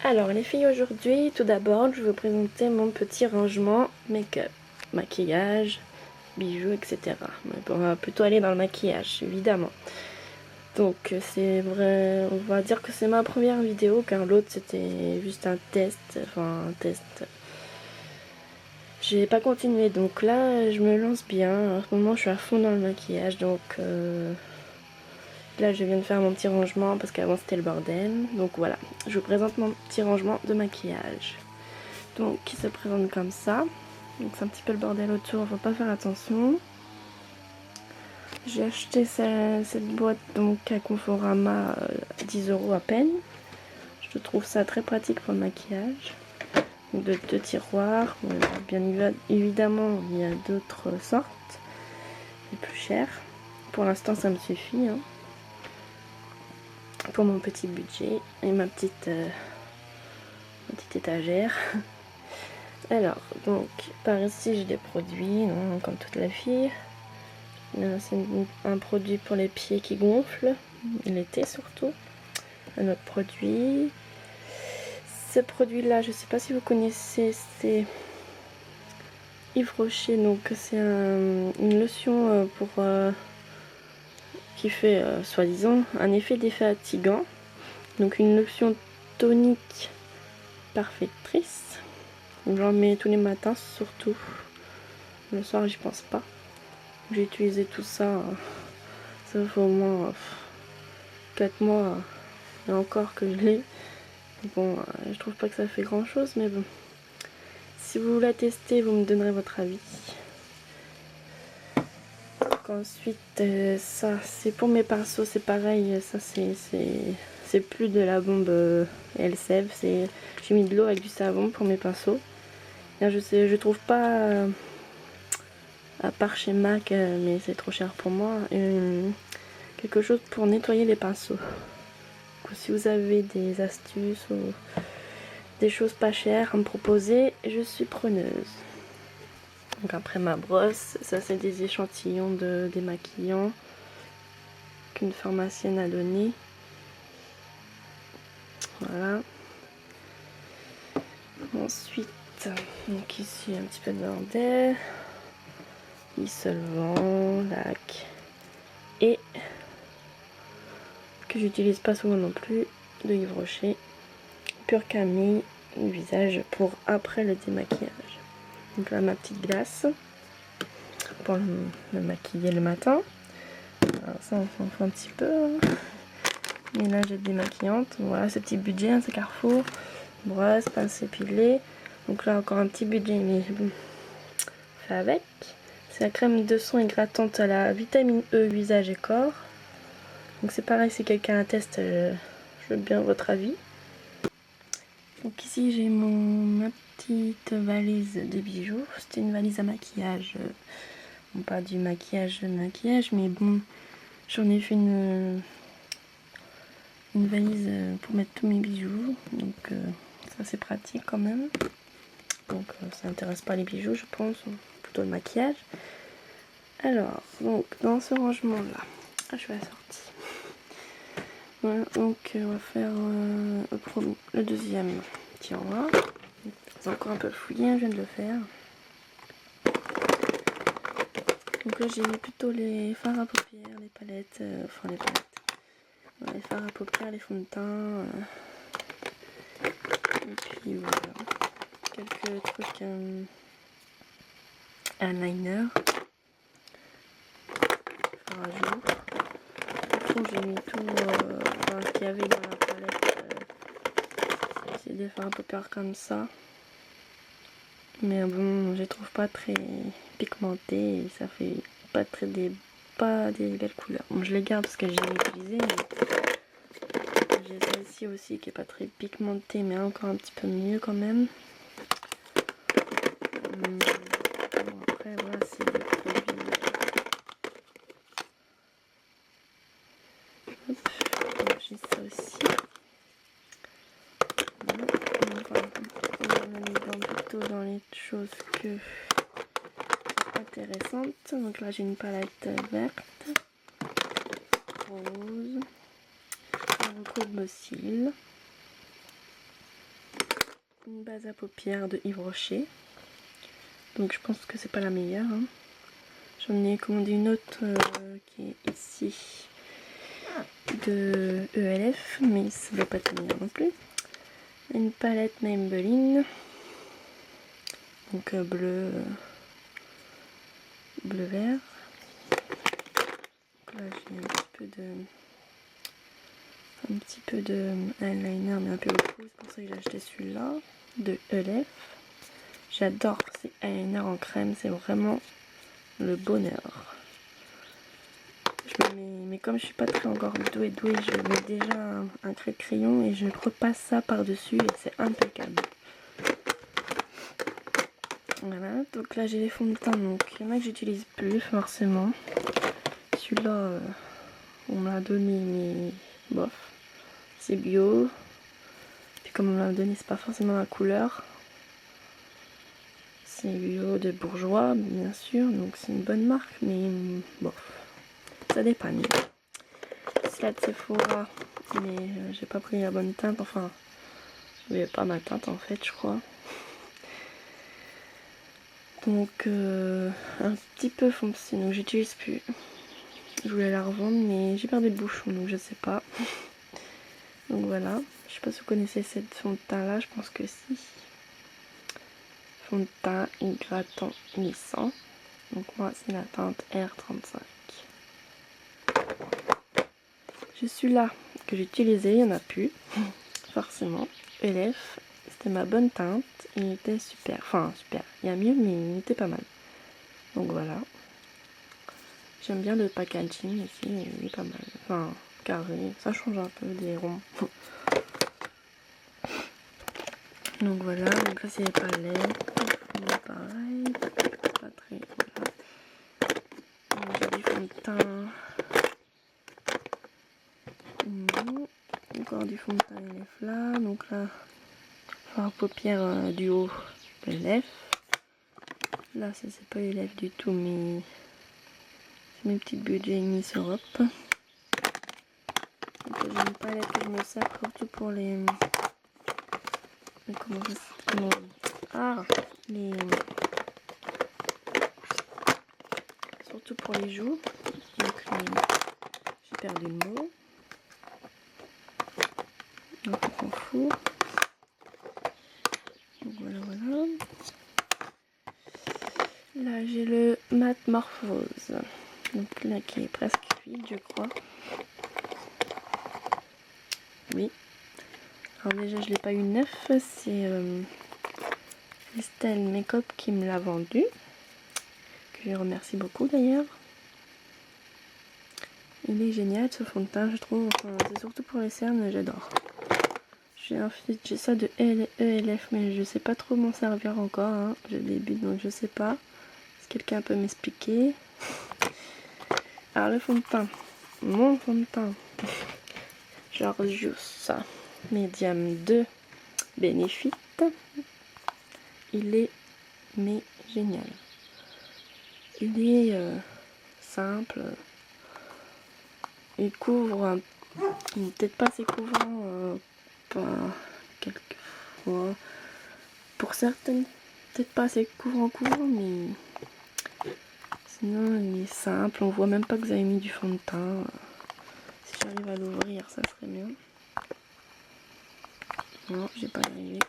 Alors les filles, aujourd'hui, tout d'abord, je vais vous présenter mon petit rangement make-up, maquillage, bijoux, etc. Mais on va plutôt aller dans le maquillage, évidemment. Donc c'est vrai, on va dire que c'est ma première vidéo, car l'autre c'était juste un test, J'ai pas continué, donc là je me lance bien. En ce moment je suis à fond dans le maquillage, donc là je viens de faire mon petit rangement parce qu'avant c'était le bordel. Donc voilà, je vous présente mon petit rangement de maquillage. Donc qui se présente comme ça. Donc c'est un petit peu le bordel autour, faut pas faire attention. J'ai acheté cette boîte donc à Conforama 10 € à peine. Je trouve ça très pratique pour le maquillage. Donc de 2 tiroirs. Bon, bien évidemment il y a d'autres sortes. Les plus chères. Pour l'instant ça me suffit. Hein, pour mon petit budget et ma petite étagère. Alors, donc, par ici, j'ai des produits, non, comme toute la fille. C'est un produit pour les pieds qui gonflent, l'été surtout. Un autre produit. Ce produit-là, je ne sais pas si vous connaissez, c'est Yves Rocher. Donc, c'est une lotion pour qui fait, soi-disant, un effet défatigant. Donc, une lotion tonique perfectrice. J'en mets tous les matins, surtout. Le soir, j'y pense pas. J'ai utilisé tout ça, ça fait au moins 4 mois et encore que je l'ai. Bon, je trouve pas que ça fait grand chose, mais bon. Si vous la testez, vous me donnerez votre avis. Donc ensuite, ça c'est pour mes pinceaux, c'est pareil. Ça c'est plus de la bombe Elseve. J'ai mis de l'eau avec du savon pour mes pinceaux. Là, je trouve pas. À part chez MAC, mais c'est trop cher pour moi, quelque chose pour nettoyer les pinceaux. Donc, si vous avez des astuces ou des choses pas chères à me proposer, je suis preneuse. Donc après ma brosse, ça c'est des échantillons de démaquillants qu'une pharmacienne a donné. Voilà. Ensuite, donc ici un petit peu de bordel. Dissolvant, lac et que j'utilise pas souvent non plus, de Yves Rocher, Pure Camille visage pour après le démaquillage. Donc là ma petite glace pour me maquiller le matin. Alors ça on s'en fout un petit peu, hein. Mais là j'ai démaquillante. Voilà ce petit budget, hein, c'est Carrefour, brosse, pince épilée. Donc là encore un petit budget, mais bon, fait avec. C'est la crème de son hydratante à la vitamine E visage et corps. Donc c'est pareil, si quelqu'un la teste, je veux bien votre avis. Donc ici j'ai ma petite valise de bijoux. C'était une valise à maquillage. Bon, pas du maquillage, mais bon, j'en ai fait une valise pour mettre tous mes bijoux. Donc ça c'est pratique quand même. Donc ça n'intéresse pas les bijoux, je pense, plutôt le maquillage. Alors, donc dans ce rangement là, je suis à la sortie. Voilà, donc on va faire le deuxième tiroir. C'est encore un peu fouillé, je viens de le faire. Donc là j'ai mis plutôt les fards à paupières, les palettes, les fards à paupières, les fonds de teint. Et puis voilà, quelques trucs eyeliner. Fard à jour. J'ai mis tout ce qu'il y avait dans la palette. C'est des fards à paupières comme ça. Mais bon, je les trouve pas très pigmentés et ça fait pas des belles couleurs. Bon, je les garde parce que j'ai utilisé. J'ai celle-ci aussi qui est pas très pigmentée mais encore un petit peu mieux quand même. Bon, après voilà, c'est des produits. Hop, j'ai ça aussi. On va plutôt dans les choses intéressantes. Donc là j'ai une palette verte, rose, un courbe cils, une base à paupières de Yves Rocher. Donc je pense que c'est pas la meilleure. Hein. J'en ai commandé une autre qui est ici de ELF, mais ça ne doit pas être meilleur non plus. Une palette Maybelline. Donc bleu vert. Donc là j'ai un petit peu de eyeliner mais un peu beaucoup, c'est pour ça que j'ai acheté celui-là de ELF. J'adore ces eyeliners en crème, c'est vraiment le bonheur. Mais comme je suis pas très encore douée, je mets déjà un trait de crayon et je repasse ça par dessus et c'est impeccable. Voilà, donc là j'ai les fonds de teint, donc il y en a que j'utilise plus forcément. Celui-là on me l'a donné mais bof, c'est bio. Puis comme on me l'a donné c'est pas forcément la couleur. C'est bio de Bourjois bien sûr, donc c'est une bonne marque mais bof, ça dépanne. C'est là de Sephora, mais j'ai pas pris la bonne teinte, enfin j'avais pas ma teinte en fait je crois. Donc un petit peu foncé, donc j'utilise plus. Je voulais la revendre mais j'ai perdu le bouchon donc je sais pas. Donc voilà, je sais pas si vous connaissez cette fond de teint là, je pense que si. Fond de teint hydratant lissant. Donc moi c'est la teinte R35. Je suis là que j'ai utilisé, il n'y en a plus. Forcément. ELF, c'était ma bonne teinte. Il était super. Enfin super. Il y a mieux mais il était pas mal. Donc voilà. J'aime bien le packaging ici, il est pas mal. Enfin carré, ça change un peu des ronds. Donc voilà, donc là c'est les palettes. Pareil, pas très. Voilà. J'ai du fond de teint. Encore du fond de teint ELF là. Donc là, fard à paupières du haut ELF. Là ça c'est pas ELF du tout mais c'est mes petites bulles Jenny's Europe. J'ai une palette que je me sers surtout pour les... Surtout pour les joues. Donc j'ai perdu le mot. Donc on s'en fout. Donc voilà. Là j'ai le Matte Morphose. Donc là qui est presque vide je crois. Oui. Alors déjà je l'ai pas eu neuf. C'est Estelle Makeup qui me l'a vendu. Que je remercie beaucoup d'ailleurs. Il est génial ce fond de teint je trouve. Enfin, c'est surtout pour les cernes, j'adore. J'ai ça de ELF mais je sais pas trop m'en servir encore. Hein. Je débute donc je sais pas. Est-ce que quelqu'un peut m'expliquer? Alors le fond de teint. Mon fond de teint. Georgius Medium 2 Benefit. Il est mais génial. Il est simple. Il couvre peut-être pas assez couvrant quelquefois. Pour certaines, peut-être pas assez couvrant mais sinon il est simple. On voit même pas que vous avez mis du fond de teint. Si j'arrive à l'ouvrir, ça serait bien. Non, j'ai pas arrivé.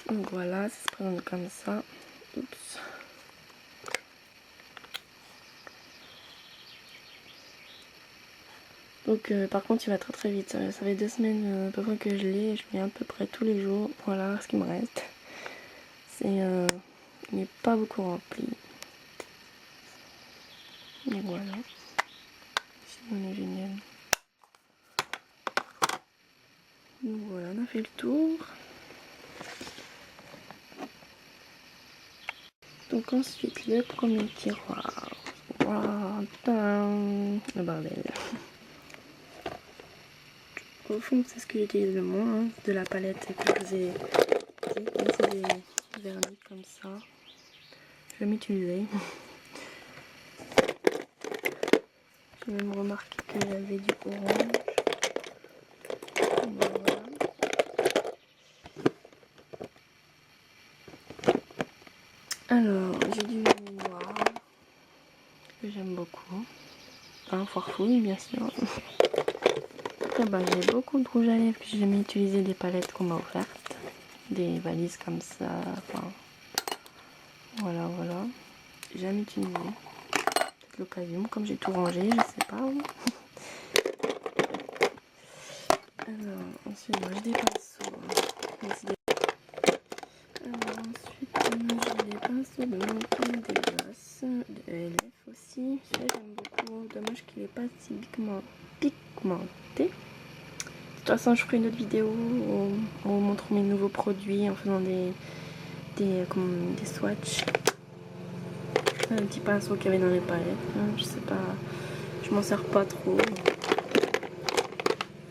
Donc voilà, ça se présente comme ça. Oups. Donc par contre il va très très vite, ça fait 2 semaines à peu près que je l'ai, je mets à peu près tous les jours, voilà ce qui me reste. Il n'est pas beaucoup rempli. Et voilà. Sinon il est génial. Donc voilà, on a fait le tour. Donc ensuite le premier tiroir. Voilà, le bordel. Au fond c'est ce que j'utilise le moins, hein, de la palette que je vous ai dit. C'est des vernis comme ça. Je vais m'utiliser. J'ai même remarqué que j'avais du orange. Voilà. Alors, j'ai du noir que j'aime beaucoup. Un farfouille, bien sûr. Après, j'ai beaucoup de rouge à lèvres que j'ai jamais utilisé, des palettes qu'on m'a offertes. Des valises comme ça. Enfin, voilà. J'ai jamais utilisé. Peut-être l'occasion, comme j'ai tout rangé, je sais pas. Alors, ensuite, moi j'ai des pinceaux. Alors, ensuite, j'ai des pinceaux de Montaigne des Glaces, de ELF aussi. Celui-là, j'aime beaucoup. Dommage qu'il n'est pas si pigmenté. De toute façon, je ferai une autre vidéo où on vous montre mes nouveaux produits en faisant des swatchs. Un petit pinceau qu'il y avait dans les palettes. Je sais pas, je m'en sers pas trop.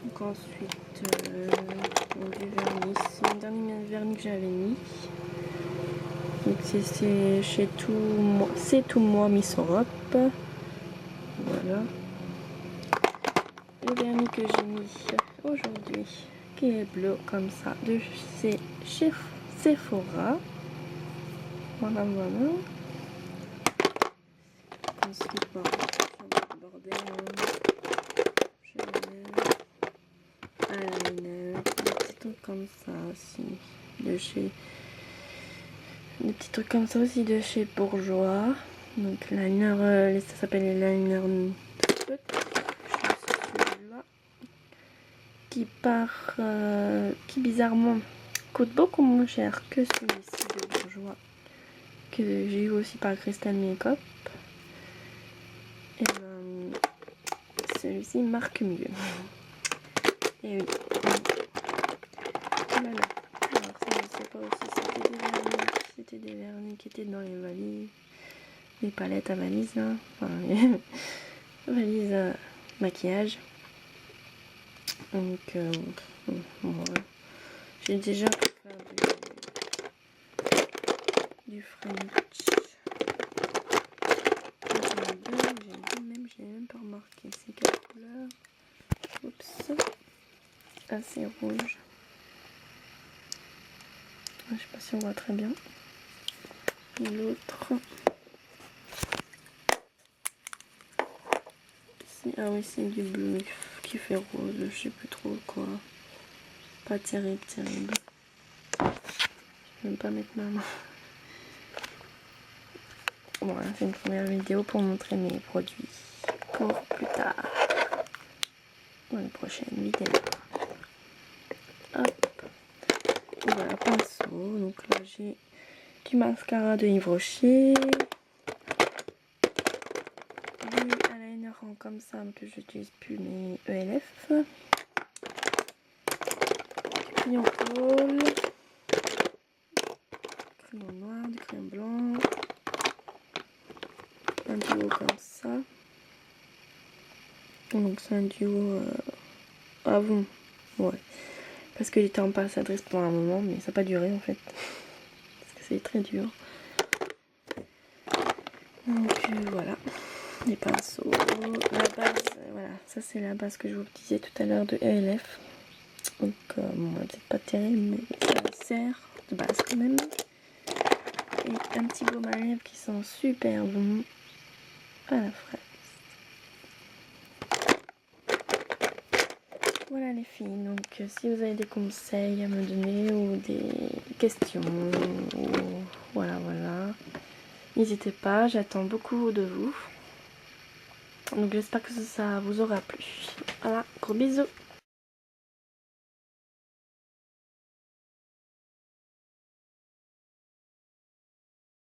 Donc ensuite, du vernis. C'est le dernier vernis que j'avais mis. Donc c'est chez tout moi Miss Europe. Voilà. Le vernis que j'ai mis aujourd'hui, qui est bleu comme ça, c'est chez Sephora. Voilà. Ensuite, bordel, eyeliner, des petits trucs comme ça aussi, des petits trucs comme ça aussi de chez Bourjois. Donc liner, ça s'appelle les liner celui-là, qui bizarrement coûte beaucoup moins cher que celui-ci de Bourjois, que j'ai eu aussi par Crystal Makeup. Et celui-ci marque mieux. Et oui. Voilà. Alors ça, je sais pas aussi, c'était des vernis qui étaient dans les valises, les palettes à valises, hein. Enfin les valises à maquillage. Donc voilà. J'ai déjà pu faire du French. J'ai même pas remarqué c'est quelle couleur. Oups. Assez rouge. Je sais pas si on voit très bien. L'autre. Ah oui, c'est du bleu qui fait rose. Je sais plus trop quoi. Pas terrible. Je vais même pas mettre ma main. Voilà, c'est une première vidéo pour montrer mes produits. Pour plus tard. Dans les prochaines vidéos. Hop. Voilà, pinceau. Donc là, j'ai du mascara de Yves Rocher. Du eyeliner comme ça, que j'utilise plus, mais ELF. Crayon pôle. Crayon noir, du crayon blanc. Un duo comme ça. Donc c'est un duo ah bon, ouais, parce que j'étais ambassadrice pendant un moment, mais ça n'a pas duré en fait, parce que c'est très dur. Donc voilà, les pinceaux, la base, voilà, ça c'est la base que je vous disais tout à l'heure de ELF. Donc bon, peut-être pas terrible, mais ça sert de base quand même. Et un petit baume à lèvres qui sent super bon à la fraise. Voilà les filles, donc si vous avez des conseils à me donner ou des questions, ou voilà, n'hésitez pas, j'attends beaucoup de vous. Donc j'espère que ça vous aura plu. Voilà, gros bisous.